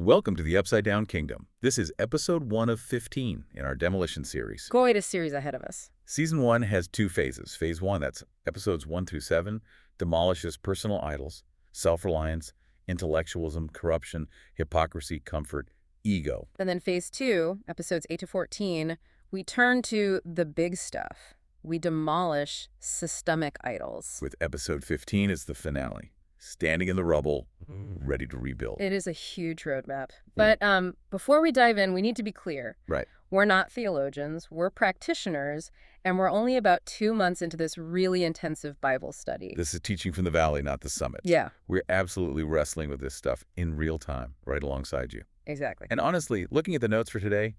Welcome to the Upside Down Kingdom. This is episode 1 of 15 in our demolition series. Quite a series ahead of us. Season 1 has 2 phases. Phase 1, that's episodes 1 through 7, demolishes personal idols, self-reliance, intellectualism, corruption, hypocrisy, comfort, ego. And then phase 2, episodes 8 to 14, we turn to the big stuff. We demolish systemic idols. With episode 15 as the finale, standing in the rubble, ready to rebuild. It is a huge roadmap. But before we dive in, we need to be clear. Right. We're not theologians, we're practitioners, and we're only about 2 months into this really intensive Bible study. This is teaching from the valley, not the summit. Yeah. We're absolutely wrestling with this stuff in real time, right alongside you. Exactly. And honestly, looking at the notes for today,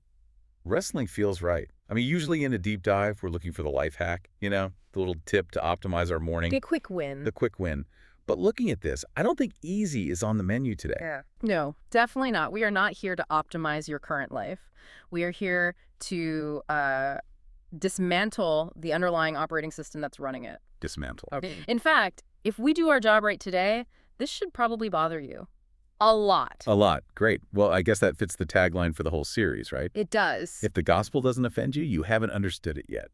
wrestling feels right. I mean, usually in a deep dive, we're looking for the life hack, the little tip to optimize our morning. The quick win. The quick win. But looking at this, I don't think easy is on the menu today. Yeah. No, definitely not. We are not here to optimize your current life. We are here to dismantle the underlying operating system that's running it. Dismantle. Okay. In fact, if we do our job right today, this should probably bother you. A lot. A lot. Great. Well, I guess that fits the tagline for the whole series, right? It does. If the gospel doesn't offend you, you haven't understood it yet.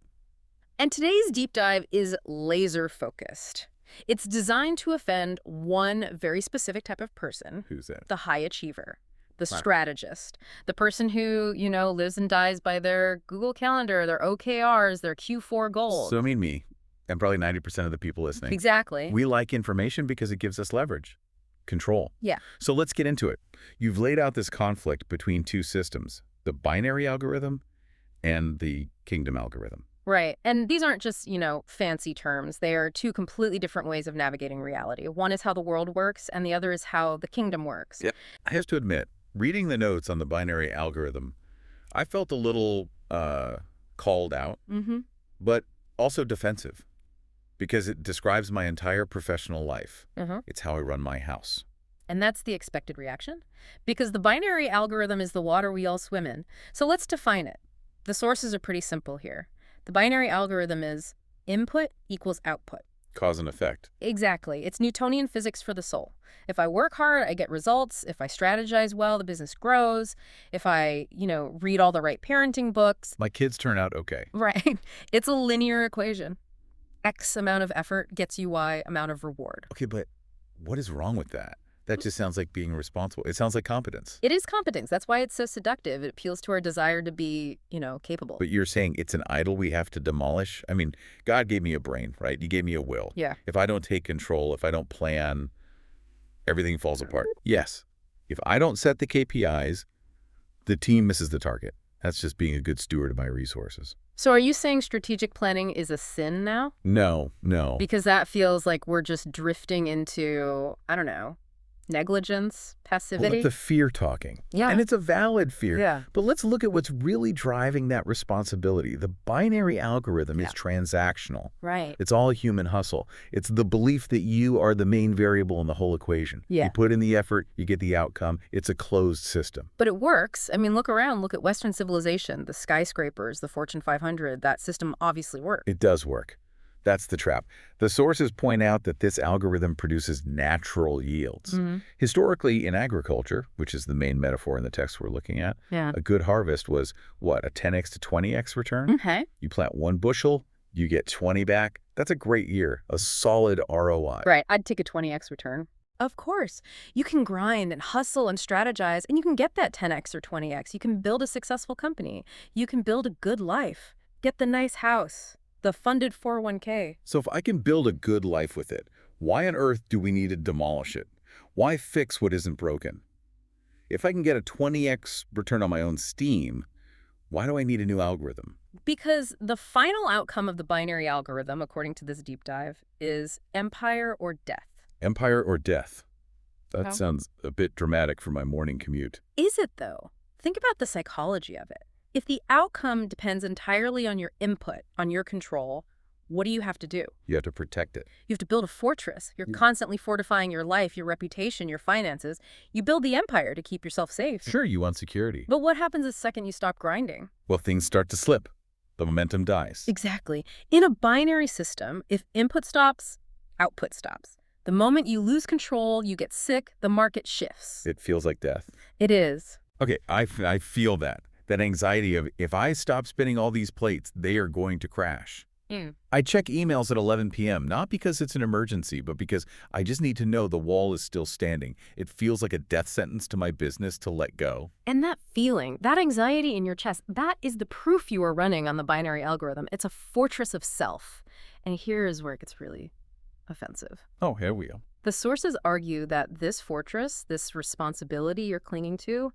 And today's deep dive is laser focused. It's designed to offend one very specific type of person. Who's that? The high achiever, the Wow. strategist, the person who, lives and dies by their Google Calendar, their OKRs, their Q4 goals. So me, and probably 90% of the people listening. Exactly. We like information because it gives us leverage, control. Yeah. So let's get into it. You've laid out this conflict between two systems, the binary algorithm and the kingdom algorithm. Right. And these aren't just, fancy terms. They are two completely different ways of navigating reality. One is how the world works, and the other is how the kingdom works. Yeah. I have to admit, reading the notes on the binary algorithm, I felt a little called out, but also defensive, because it describes my entire professional life. It's how I run my house. And that's the expected reaction, because the binary algorithm is the water we all swim in. So let's define it. The sources are pretty simple here. The binary algorithm is input equals output. Cause and effect. Exactly. It's Newtonian physics for the soul. If I work hard, I get results. If I strategize well, the business grows. If I, read all the right parenting books. My kids turn out okay. Right. It's a linear equation. X amount of effort gets you Y amount of reward. Okay, but what is wrong with that? That just sounds like being responsible. It sounds like competence. It is competence. That's why it's so seductive. It appeals to our desire to be, capable. But you're saying it's an idol we have to demolish? I mean, God gave me a brain, right? He gave me a will. Yeah. If I don't take control, if I don't plan, everything falls apart. Yes. If I don't set the KPIs, the team misses the target. That's just being a good steward of my resources. So are you saying strategic planning is a sin now? No. Because that feels like we're just drifting into, I don't know, negligence, passivity. Well, let the fear talking. Yeah. And it's a valid fear. Yeah. But let's look at what's really driving that responsibility. The binary algorithm is transactional. Right. It's all human hustle. It's the belief that you are the main variable in the whole equation. Yeah. You put in the effort, you get the outcome. It's a closed system. But it works. I mean, look around. Look at Western civilization, the skyscrapers, the Fortune 500. That system obviously works. It does work. That's the trap. The sources point out that this algorithm produces natural yields. Historically, in agriculture, which is the main metaphor in the text we're looking at, a good harvest was, what, a 10x to 20x return? Okay. You plant 1 bushel, you get 20 back. That's a great year, a solid ROI. Right. I'd take a 20x return. Of course. You can grind and hustle and strategize, and you can get that 10x or 20x. You can build a successful company. You can build a good life. Get the nice house. The funded 401k. So if I can build a good life with it, why on earth do we need to demolish it? Why fix what isn't broken? If I can get a 20x return on my own steam, why do I need a new algorithm? Because the final outcome of the binary algorithm, according to this deep dive, is empire or death. Empire or death? That Oh. sounds a bit dramatic for my morning commute. Is it, though? Think about the psychology of it. If the outcome depends entirely on your input, on your control, what do you have to do? You have to protect it. You have to build a fortress. You're constantly fortifying your life, your reputation, your finances. You build the empire to keep yourself safe. Sure, you want security. But what happens the second you stop grinding? Well, things start to slip. The momentum dies. Exactly. In a binary system, if input stops, output stops. The moment you lose control, you get sick, the market shifts. It feels like death. It is. Okay, I feel that. That anxiety of, if I stop spinning all these plates, they are going to crash. I check emails at 11 p.m., not because it's an emergency, but because I just need to know the wall is still standing. It feels like a death sentence to my business to let go. And that feeling, that anxiety in your chest, that is the proof you are running on the binary algorithm. It's a fortress of self. And here is where it gets really offensive. Oh, here we go. The sources argue that this fortress, this responsibility you're clinging to,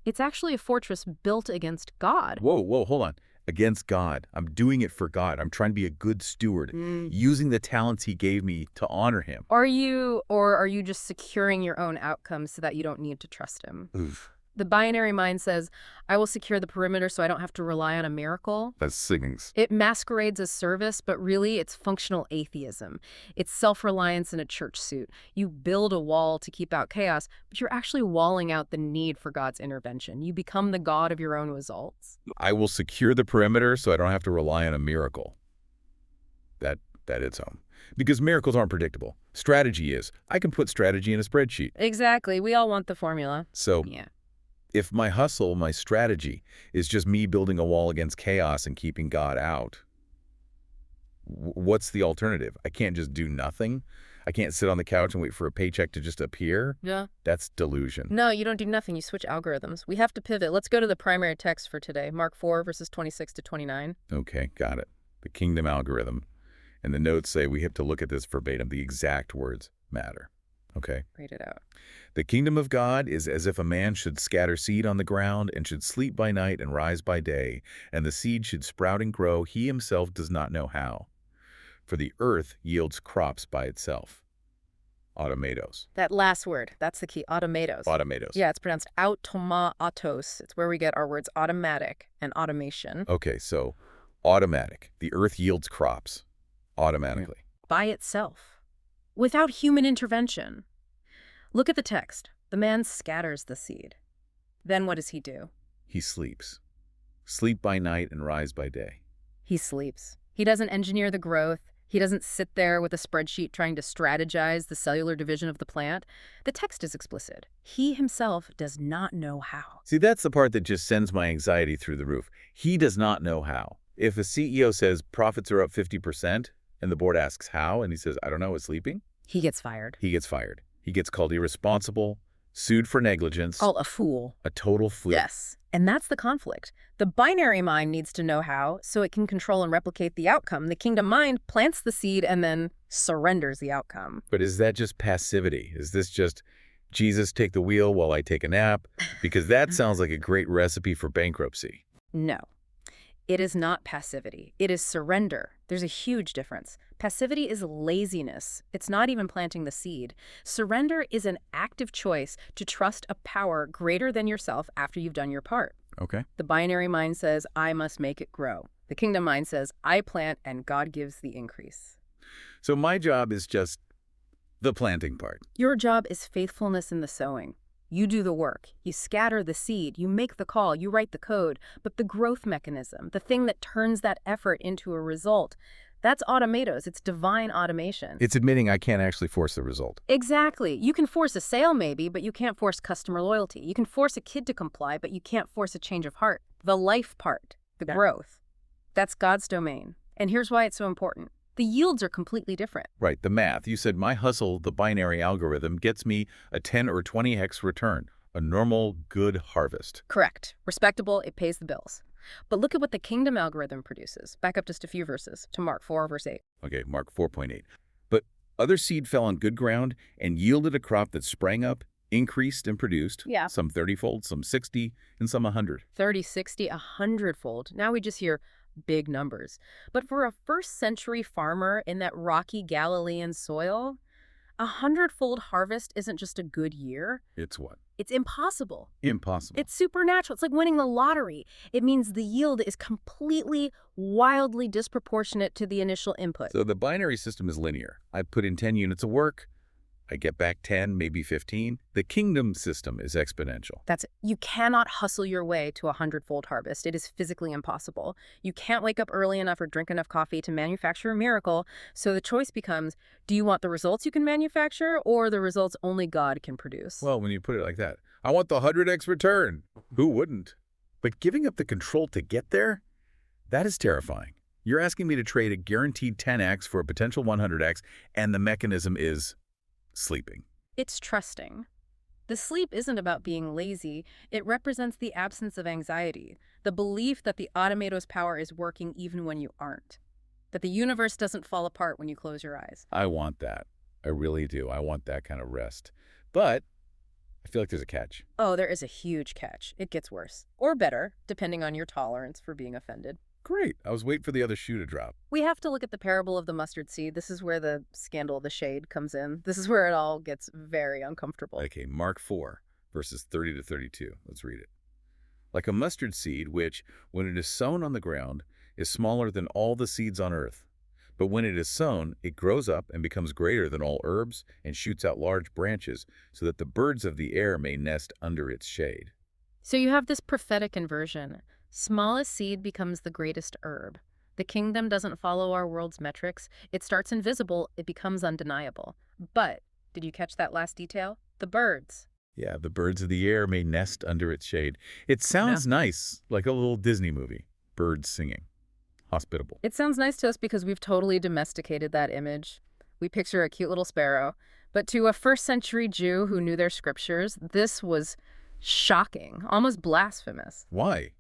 it's actually a fortress built against God. Whoa, hold on. Against God. I'm doing it for God. I'm trying to be a good steward, using the talents he gave me to honor him. Are you just securing your own outcomes so that you don't need to trust him? Oof. The binary mind says, I will secure the perimeter so I don't have to rely on a miracle. That's singings. It masquerades as service, but really it's functional atheism. It's self-reliance in a church suit. You build a wall to keep out chaos, but you're actually walling out the need for God's intervention. You become the God of your own results. I will secure the perimeter so I don't have to rely on a miracle. That hits home. Because miracles aren't predictable. Strategy is. I can put strategy in a spreadsheet. Exactly. We all want the formula. So Yeah. if my hustle, my strategy, is just me building a wall against chaos and keeping God out, what's the alternative? I can't just do nothing? I can't sit on the couch and wait for a paycheck to just appear? Yeah. That's delusion. No, you don't do nothing. You switch algorithms. We have to pivot. Let's go to the primary text for today, Mark 4, verses 26 to 29. Okay, got it. The kingdom algorithm. And the notes say we have to look at this verbatim. The exact words matter. Okay. Read it out. The kingdom of God is as if a man should scatter seed on the ground and should sleep by night and rise by day, and the seed should sprout and grow. He himself does not know how. For the earth yields crops by itself. Automatos. That last word, that's the key, automatos. Automatos. Yeah, it's pronounced automatos. It's where we get our words automatic and automation. Okay, so automatic. The earth yields crops automatically. By itself, without human intervention. Look at the text. The man scatters the seed. Then what does he do? He sleeps. Sleep by night and rise by day. He sleeps. He doesn't engineer the growth. He doesn't sit there with a spreadsheet trying to strategize the cellular division of the plant. The text is explicit. He himself does not know how. See, that's the part that just sends my anxiety through the roof. He does not know how. If a CEO says profits are up 50% and the board asks how, and he says, I don't know, it's sleeping, He gets fired. he gets fired. He gets called irresponsible, sued for negligence, Called a fool. a total fool. Yes. And that's the conflict. The binary mind needs to know how so it can control and replicate the outcome. The kingdom mind plants the seed and then surrenders the outcome. But is that just passivity? Is this just, Jesus, take the wheel while I take a nap? Because that sounds like a great recipe for bankruptcy. No. It is not passivity. It is surrender. There's a huge difference. Passivity is laziness. It's not even planting the seed. Surrender is an active choice to trust a power greater than yourself after you've done your part. Okay. The binary mind says, I must make it grow. The kingdom mind says, I plant and God gives the increase. So my job is just the planting part. Your job is faithfulness in the sowing. You do the work. You scatter the seed. You make the call. You write the code. But the growth mechanism, the thing that turns that effort into a result, that's automatos. It's divine automation. It's admitting I can't actually force the result. Exactly. You can force a sale maybe, but you can't force customer loyalty. You can force a kid to comply, but you can't force a change of heart. The life part, the growth, that's God's domain. And here's why it's so important. The yields are completely different. Right, the math. You said my hustle, the binary algorithm, gets me a 10 or 20x return, a normal, good harvest. Correct. Respectable, it pays the bills. But look at what the kingdom algorithm produces. Back up just a few verses to Mark 4, verse 8. Okay, Mark 4.8. But other seed fell on good ground and yielded a crop that sprang up, increased, and produced. Yeah. Some 30-fold, some 60, and some 100. 30, 60, 100-fold. Now we just hear big numbers. But for a first-century farmer in that rocky Galilean soil, 100-fold harvest isn't just a good year. It's what? It's impossible. Impossible. It's supernatural. It's like winning the lottery. It means the yield is completely, wildly disproportionate to the initial input. So the binary system is linear. I put in 10 units of work, I get back 10, maybe 15. The kingdom system is exponential. That's it. You cannot hustle your way to a hundredfold harvest. It is physically impossible. You can't wake up early enough or drink enough coffee to manufacture a miracle. So the choice becomes, do you want the results you can manufacture or the results only God can produce? Well, when you put it like that, I want the 100x return. Who wouldn't? But giving up the control to get there, that is terrifying. You're asking me to trade a guaranteed 10x for a potential 100x, and the mechanism is sleeping. It's trusting. The sleep isn't about being lazy. It represents the absence of anxiety, the belief that the automatos power is working even when you aren't, that the universe doesn't fall apart when you close your eyes. I want that. I really do. I want that kind of rest. But I feel like there's a catch. Oh, there is a huge catch. It gets worse. Or better, depending on your tolerance for being offended. Great. I was waiting for the other shoe to drop. We have to look at the parable of the mustard seed. This is where the scandal of the shade comes in. This is where it all gets very uncomfortable. Okay, Mark 4, verses 30 to 32. Let's read it. Like a mustard seed, which, when it is sown on the ground, is smaller than all the seeds on earth. But when it is sown, it grows up and becomes greater than all herbs and shoots out large branches so that the birds of the air may nest under its shade. So you have this prophetic inversion. Smallest seed becomes the greatest herb. The kingdom doesn't follow our world's metrics. It starts invisible, it becomes undeniable. But, did you catch that last detail? The birds. Yeah, the birds of the air may nest under its shade. It sounds nice, like a little Disney movie. Birds singing. Hospitable. It sounds nice to us because we've totally domesticated that image. We picture a cute little sparrow. But to a first-century Jew who knew their scriptures, this was shocking, almost blasphemous. Why?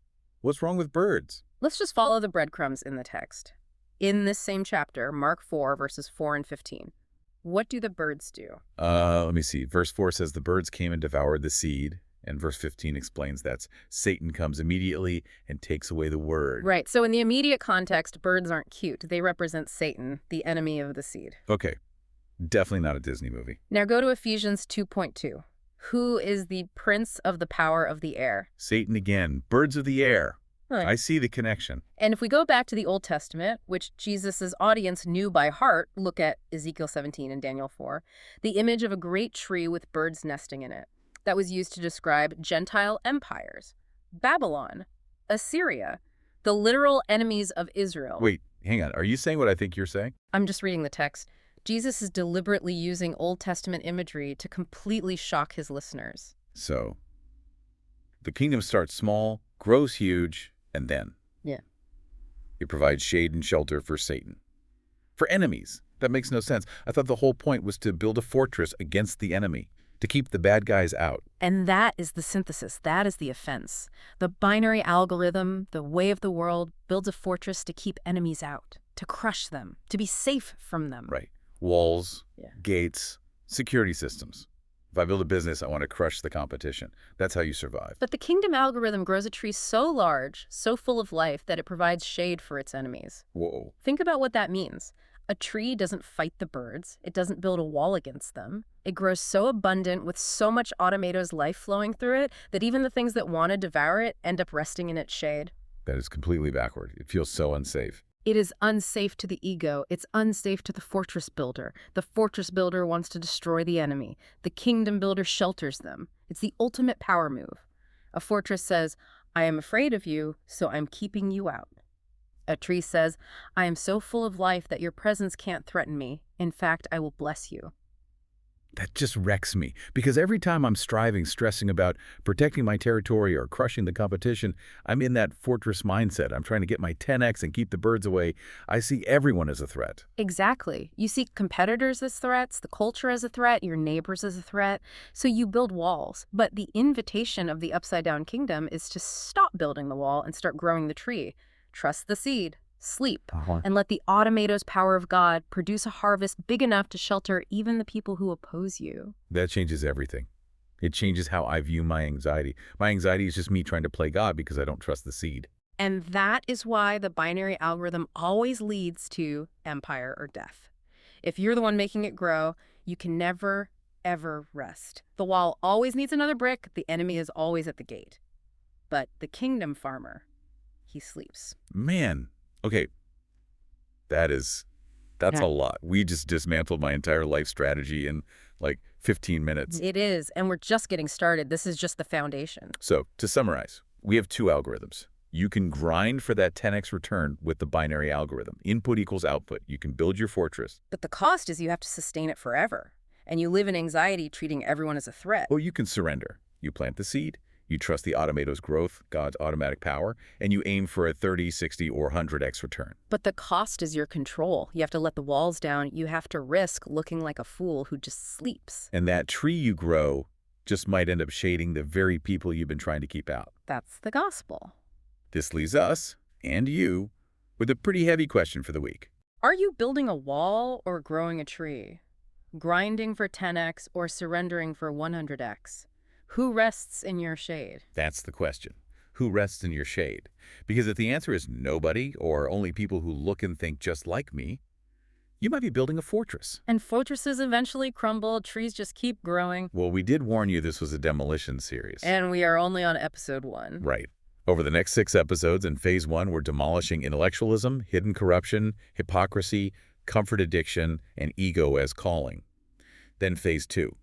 What's wrong with birds? Let's just follow the breadcrumbs in the text. In this same chapter, Mark 4, verses 4 and 15. What do the birds do? Let me see. Verse 4 says the birds came and devoured the seed. And verse 15 explains that Satan comes immediately and takes away the word. Right. So in the immediate context, birds aren't cute. They represent Satan, the enemy of the seed. Okay. Definitely not a Disney movie. Now go to Ephesians 2:2. Who is the prince of the power of the air? Satan again. Birds of the air. Right. I see the connection. And if we go back to the Old Testament, which Jesus' audience knew by heart, look at Ezekiel 17 and Daniel 4, the image of a great tree with birds nesting in it. That was used to describe Gentile empires. Babylon, Assyria, the literal enemies of Israel. Wait, hang on. Are you saying what I think you're saying? I'm just reading the text. Jesus is deliberately using Old Testament imagery to completely shock his listeners. So, the kingdom starts small, grows huge, and then it provides shade and shelter for Satan. For enemies. That makes no sense. I thought the whole point was to build a fortress against the enemy, to keep the bad guys out. And that is the synthesis. That is the offense. The binary algorithm, the way of the world, builds a fortress to keep enemies out, to crush them, to be safe from them. Right. Walls, gates, security systems. If I build a business, I want to crush the competition. That's how you survive. But the kingdom algorithm grows a tree so large, so full of life, that it provides shade for its enemies. Whoa. Think about what that means. A tree doesn't fight the birds. It doesn't build a wall against them. It grows so abundant with so much automatos life flowing through it that even the things that want to devour it end up resting in its shade. That is completely backward. It feels so unsafe. It is unsafe to the ego. It's unsafe to the fortress builder. The fortress builder wants to destroy the enemy. The kingdom builder shelters them. It's the ultimate power move. A fortress says, I am afraid of you, so I'm keeping you out. A tree says, I am so full of life that your presence can't threaten me. In fact, I will bless you. That just wrecks me, because every time I'm stressing about protecting my territory or crushing the competition, I'm in that fortress mindset. I'm trying to get my 10x and keep the birds away. I see everyone as a threat. Exactly. You see competitors as threats, the culture as a threat, your neighbors as a threat. So you build walls. But the invitation of the upside-down kingdom is to stop building the wall and start growing the tree. Trust the seed. Sleep, and let the automatos power of God produce a harvest big enough to shelter even the people who oppose you. That changes everything. It changes how I view my anxiety. My anxiety is just me trying to play God because I don't trust the seed. And that is why the binary algorithm always leads to empire or death. If you're the one making it grow, you can never, ever rest. The wall always needs another brick. The enemy is always at the gate. But the kingdom farmer, he sleeps. Man. Okay, that is That's a lot. We just dismantled my entire life strategy in like 15 minutes. It is, and we're just getting started. This is just the foundation. So, to summarize, we have two algorithms. You can grind for that 10x return with the binary algorithm. Input equals output. You can build your fortress. But the cost is you have to sustain it forever. And you live in anxiety treating everyone as a threat. Or you can surrender. You plant the seed. You trust the automatos' growth, God's automatic power, and you aim for a 30, 60, or 100x return. But the cost is your control. You have to let the walls down. You have to risk looking like a fool who just sleeps. And that tree you grow just might end up shading the very people you've been trying to keep out. That's the gospel. This leaves us, and you, with a pretty heavy question for the week. Are you building a wall or growing a tree? Grinding for 10x or surrendering for 100x? Who rests in your shade? That's the question. Who rests in your shade? Because if the answer is nobody, or only people who look and think just like me, you might be building a fortress. And fortresses eventually crumble, trees just keep growing. Well, we did warn you this was a demolition series. And we are only on episode 1. Right. Over the next 6 episodes in Phase 1, we're demolishing intellectualism, hidden corruption, hypocrisy, comfort addiction, and ego as calling. Then Phase 2.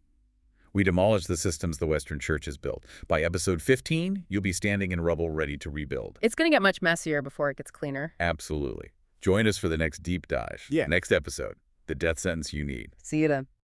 We demolish the systems the Western Church has built. By episode 15, you'll be standing in rubble ready to rebuild. It's going to get much messier before it gets cleaner. Absolutely. Join us for the next deep dive. Yeah. Next episode, the death sentence you need. See you then.